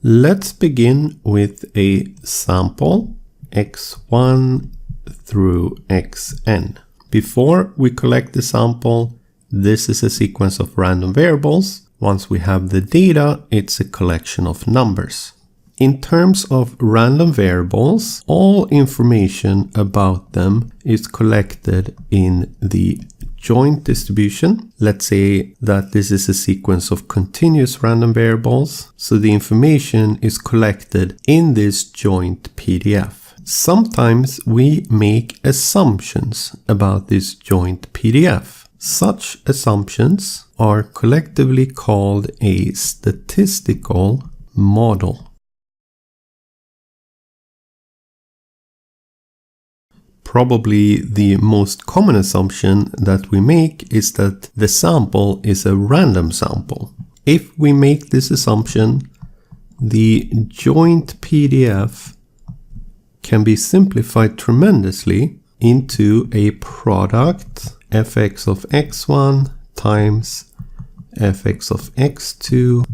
Let's begin with a sample x1 through xn. Before we collect the sample, this is a sequence of random variables. Once we have the data, it's a collection of numbers. In terms of random variables, all information about them is collected in the joint distribution. Let's say that this is a sequence of continuous random variables, so the information is collected in this joint PDF. Sometimes we make assumptions about this joint PDF. Such assumptions are collectively called a statistical model. Probably the most common assumption that we make is that the sample is a random sample. If we make this assumption, the joint PDF can be simplified tremendously into a product fx of x1 times fx of x2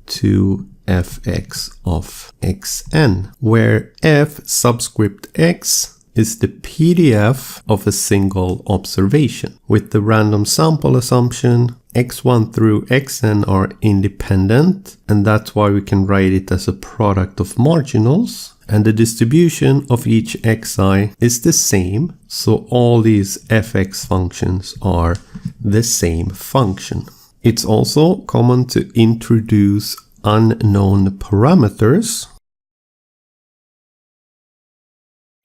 to fx of xn, where f subscript x is the PDF of a single observation. With the random sample assumption, x1 through xn are independent, and that's why we can write it as a product of marginals. And the distribution of each xi is the same, so all these fx functions are the same function. It's also common to introduce unknown parameters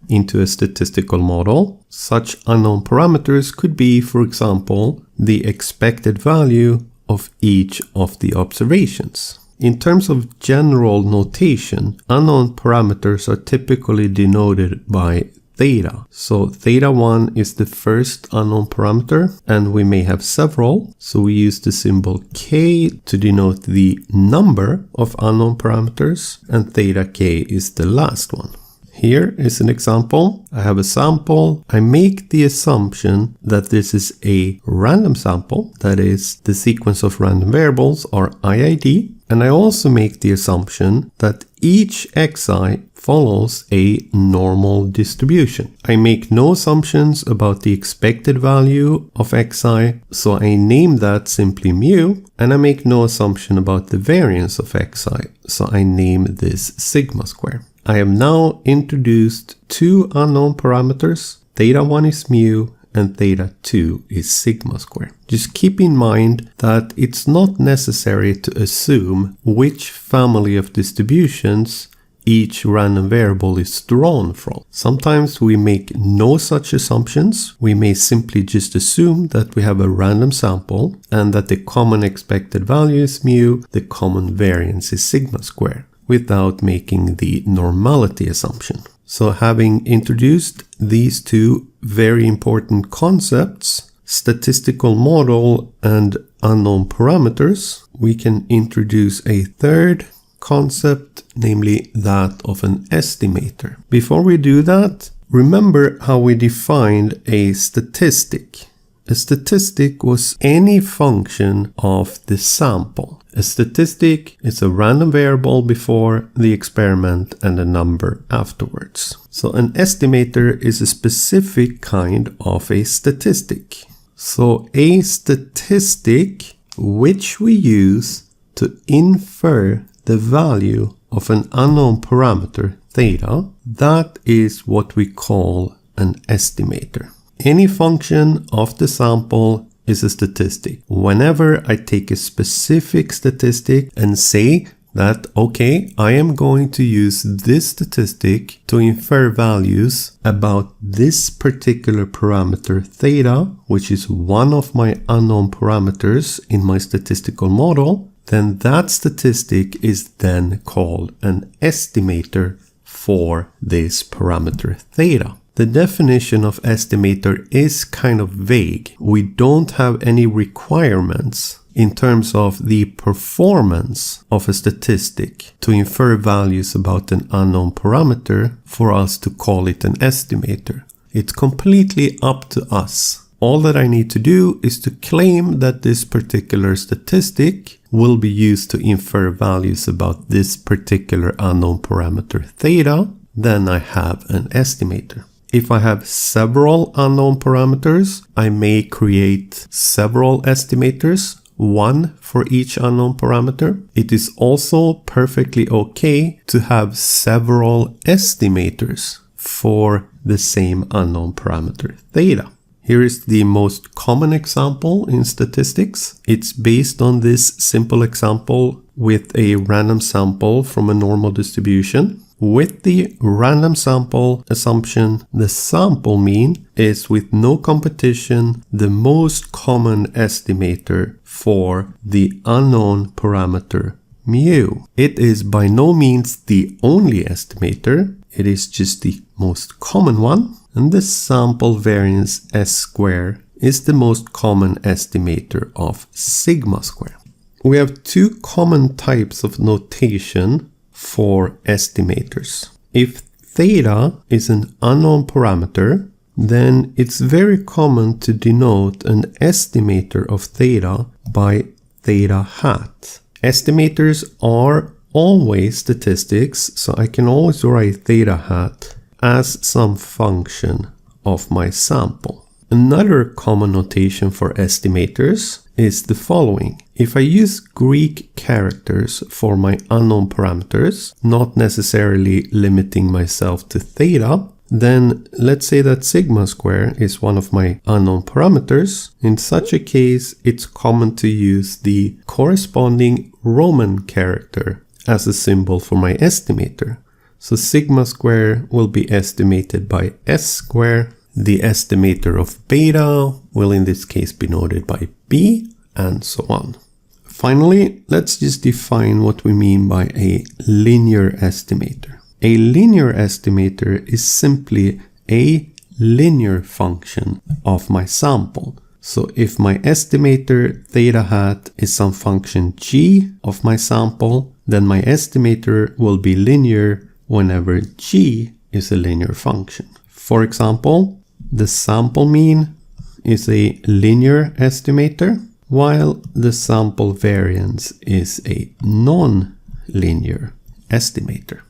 into a statistical model. Such unknown parameters could be, for example, the expected value of each of the observations. In terms of general notation, unknown parameters are typically denoted by theta. So theta 1 is the first unknown parameter, and we may have several. So we use the symbol k to denote the number of unknown parameters, and theta k is the last one. Here is an example. I have a sample. I make the assumption that this is a random sample, that is, the sequence of random variables are IID. And I also make the assumption that each xi follows a normal distribution. I make no assumptions about the expected value of xi, so I name that simply mu, and I make no assumption about the variance of xi, so I name this sigma square. I have now introduced two unknown parameters. Theta 1 is mu and theta 2 is sigma square. Just keep in mind that it's not necessary to assume which family of distributions each random variable is drawn from. Sometimes we make no such assumptions. We may simply just assume that we have a random sample and that the common expected value is mu, the common variance is sigma square, without making the normality assumption. So having introduced these two very important concepts, statistical model and unknown parameters, we can introduce a third concept, namely that of an estimator. Before we do that, remember how we defined a statistic. A statistic was any function of the sample. A statistic is a random variable before the experiment and a number afterwards. So an estimator is a specific kind of a statistic. So a statistic which we use to infer the value of an unknown parameter theta, that is what we call an estimator. Any function of the sample is a statistic. Whenever I take a specific statistic and say that, okay, I am going to use this statistic to infer values about this particular parameter theta, which is one of my unknown parameters in my statistical model, then that statistic is then called an estimator for this parameter theta. The definition of estimator is kind of vague. We don't have any requirements in terms of the performance of a statistic to infer values about an unknown parameter for us to call it an estimator. It's completely up to us. All that I need to do is to claim that this particular statistic will be used to infer values about this particular unknown parameter theta, then I have an estimator. If I have several unknown parameters, I may create several estimators, one for each unknown parameter. It is also perfectly okay to have several estimators for the same unknown parameter theta. Here is the most common example in statistics. It's based on this simple example with a random sample from a normal distribution. With the random sample assumption, the sample mean is with no competition the most common estimator for the unknown parameter mu. It is by no means the only estimator, it is just the most common one, and the sample variance S square is the most common estimator of sigma square. We have two common types of notation for estimators. If theta is an unknown parameter, then it's very common to denote an estimator of theta by theta hat. Estimators are always statistics, so I can always write theta hat as some function of my sample. Another common notation for estimators is the following. If I use Greek characters for my unknown parameters, not necessarily limiting myself to theta, then let's say that sigma square is one of my unknown parameters. In such a case, it's common to use the corresponding Roman character as a symbol for my estimator. So sigma square will be estimated by S square. The estimator of beta will in this case be noted by B, and so on. Finally, let's just define what we mean by a linear estimator. A linear estimator is simply a linear function of my sample. So if my estimator theta hat is some function g of my sample, then my estimator will be linear whenever g is a linear function. For example, the sample mean is a linear estimator, while the sample variance is a non-linear estimator.